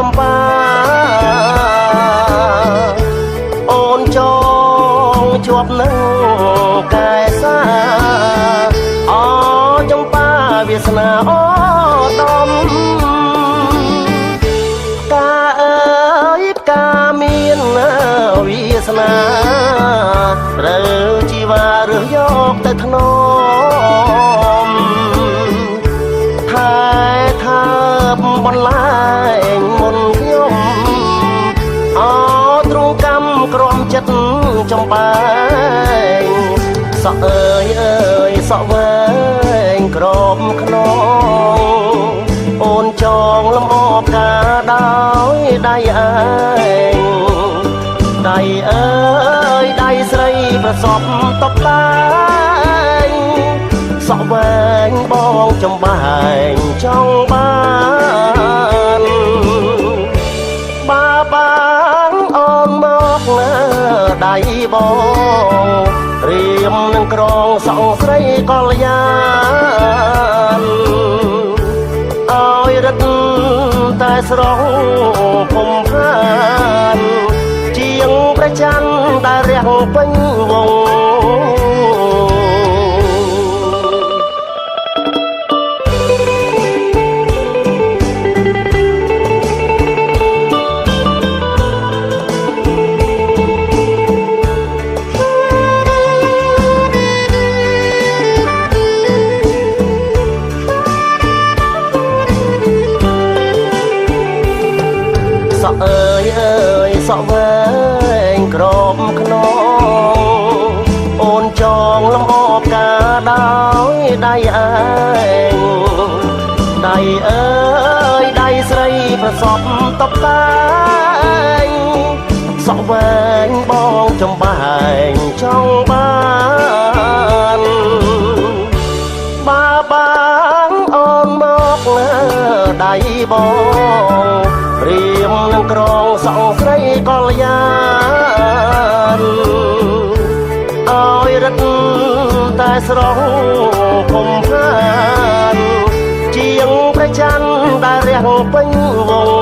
ចំបាអូនចងជាប់នឹងកែសាអចំបាវាសនាអូដំកាអើយកាមានវាសនាត្រូវជីវ៉ារើសយកទៅធ្នមថែថាបបន្លែងមុនខ្ញុំអទ្រង់កម្មក្រំចិត្តចំបែងសក់អើយអើយសក់វែងក្រមខ្នងអូនចងលំអបការដោយដៃឯងដៃអើយដៃស្រីប្រសពតបតែងសក់វែងបងចំបែងចង់បានបានអូនមកដៃបងរៀមនឹងក្រងសង្ស្រីកល្យានឲ្យរឹតតែស្រងភុំខានជាងព្រះច័ន្ទដែលរះពេញវងសក់អើយអើយសក់វែងក្រមខ្នងអូនចងលំអបការដោយដៃឯងដៃអើយដៃស្រីប្រសពតបតែងសក់វែងបងចំបែងចង់បានអូនមកដៃបងរៀមនឹងក្រងសង្ស្រីកល្យានឲ្យរឹតតែស្រងភុំខានជាងព្រះច័ន្ទដែលរះពេញវង